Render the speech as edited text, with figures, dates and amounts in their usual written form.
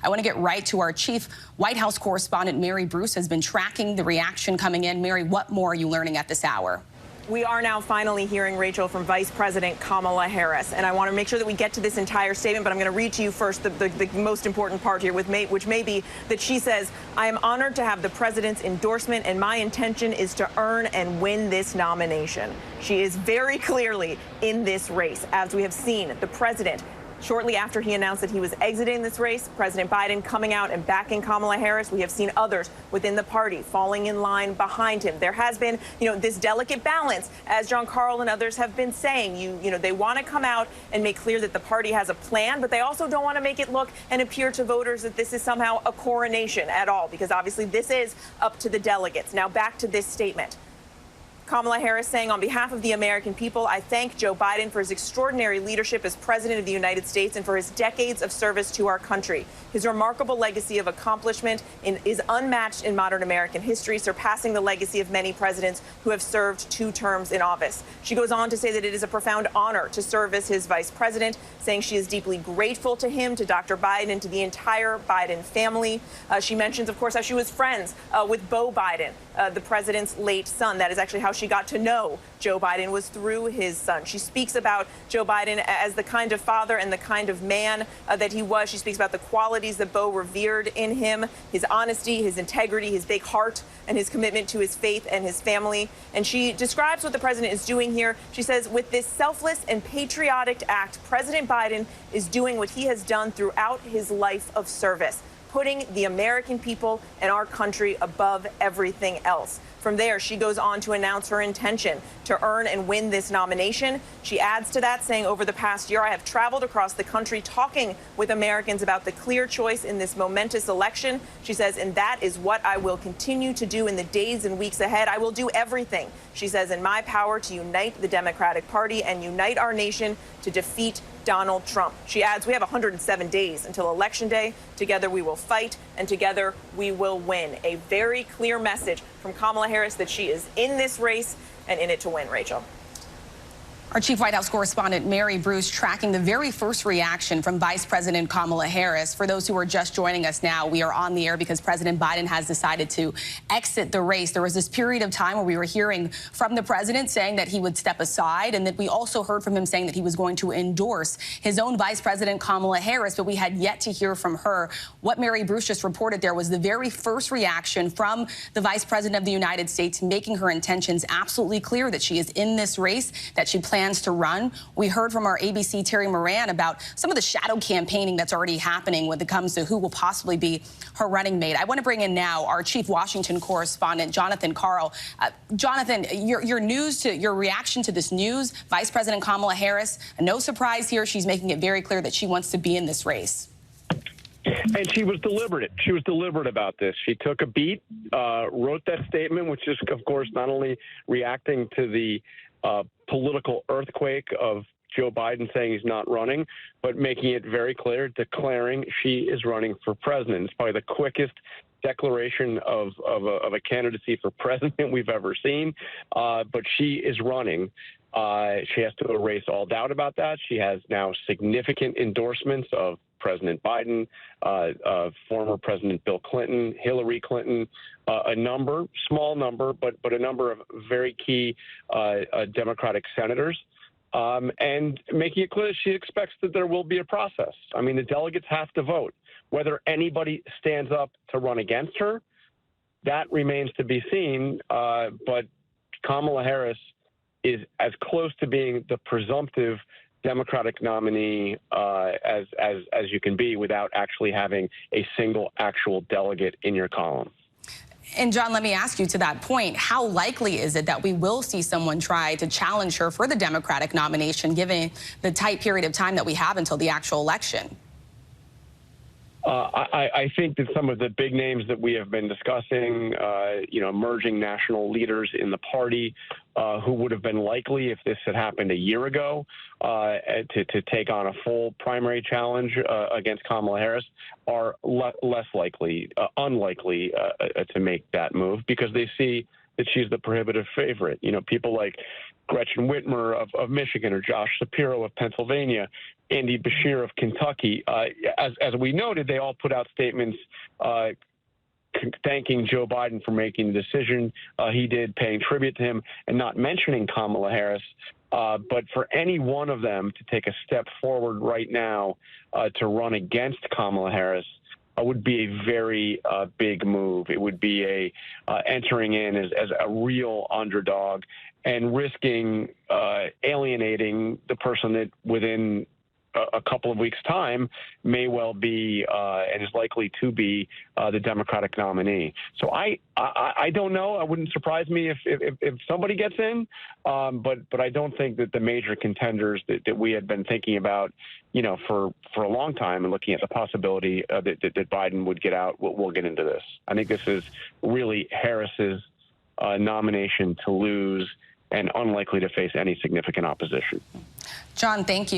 I want to get right to our chief White House correspondent. Mary Bruce has been tracking the reaction coming in. Mary, what more are you learning at this hour? We are now finally hearing, Rachel, from Vice President Kamala Harris. And I want to make sure that we get to this entire statement, but I'm going to read to you first the most important part here, which may be that she says, I am honored to have the president's endorsement, and my intention is to earn and win this nomination. She is very clearly in this race. As we have seen, the president, shortly after he announced that he was exiting this race, President Biden coming out and backing Kamala Harris. We have seen others within the party falling in line behind him. There has been, this delicate balance, as Karl and others have been saying. They want to come out and make clear that the party has a plan, but they also don't want to make it look and appear to voters that this is somehow a coronation at all, because obviously this is up to the delegates. Now back to this statement. Kamala Harris saying, on behalf of the American people, I thank Joe Biden for his extraordinary leadership as president of the United States and for his decades of service to our country. His remarkable legacy of accomplishment is unmatched in modern American history, surpassing the legacy of many presidents who have served 2 terms in office. She goes on to say that it is a profound honor to serve as his vice president, saying she is deeply grateful to him, to Dr. Biden, and to the entire Biden family. She mentions, of course, how she was friends with Beau Biden, the president's late son. That is actually how she got to know Joe Biden, was through his son. She speaks about Joe Biden as the kind of father and the kind of man that he was. She speaks about the qualities that Beau revered in him, his honesty, his integrity, his big heart, and his commitment to his faith and his family. And she describes what the president is doing here. She says, with this selfless and patriotic act, President Biden is doing what he has done throughout his life of service, putting the American people and our country above everything else. From there, she goes on to announce her intention to earn and win this nomination. She adds to that, saying, over the past year, I have traveled across the country talking with Americans about the clear choice in this momentous election. She says, and that is what I will continue to do in the days and weeks ahead. I will do everything, she says, in my power to unite the Democratic Party and unite our nation to defeat Donald Trump. She adds, we have 107 days until Election Day. Together we will fight, and together we will win. A very clear message from Kamala Harris that she is in this race and in it to win, Rachel. Our chief White House correspondent, Mary Bruce, tracking the very first reaction from Vice President Kamala Harris. For those who are just joining us now, we are on the air because President Biden has decided to exit the race. There was this period of time where we were hearing from the president saying that he would step aside, and that we also heard from him saying that he was going to endorse his own Vice President Kamala Harris, but we had yet to hear from her. What Mary Bruce just reported there was the very first reaction from the Vice President of the United States, making her intentions absolutely clear that she is in this race, that she plans to run. We heard from our ABC Terry Moran about some of the shadow campaigning that's already happening when it comes to who will possibly be her running mate. I want to bring in now our chief Washington correspondent, Jonathan Karl. Jonathan, your reaction to this news, Vice President Kamala Harris, no surprise here. She's making it very clear that she wants to be in this race. And she was deliberate. She was deliberate about this. She took a beat, wrote that statement, which is, of course, not only reacting to the political earthquake of Joe Biden saying he's not running, but making it very clear, declaring she is running for president. It's probably the quickest declaration of a candidacy for president we've ever seen, but she is running. She has to erase all doubt about that. She has now significant endorsements of President Biden, former President Bill Clinton, Hillary Clinton, small number, but a number of very key Democratic senators, and making it clear she expects that there will be a process. I mean, the delegates have to vote. Whether anybody stands up to run against her, that remains to be seen, but Kamala Harris is as close to being the presumptive Democratic nominee as you can be without actually having a single actual delegate in your column. And John, let me ask you to that point, how likely is it that we will see someone try to challenge her for the Democratic nomination, given the tight period of time that we have until the actual election? I think that some of the big names that we have been discussing, emerging national leaders in the party who would have been likely if this had happened a year ago to take on a full primary challenge against Kamala Harris are less likely, unlikely to make that move because they see that she's the prohibitive favorite. People like Gretchen Whitmer of Michigan or Josh Shapiro of Pennsylvania Andy Beshear of Kentucky. As we noted, they all put out statements thanking Joe Biden for making the decision he did, paying tribute to him, and not mentioning Kamala Harris. But for any one of them to take a step forward right now to run against Kamala Harris would be a very big move. It would be entering in as a real underdog and risking alienating the person that within a couple of weeks' time may well be and is likely to be the Democratic nominee. So I don't know. It wouldn't surprise me if somebody gets in, but I don't think that the major contenders that we had been thinking about, for a long time and looking at the possibility that Biden would get out, we'll get into this. I think this is really Harris's nomination to lose and unlikely to face any significant opposition. John, thank you.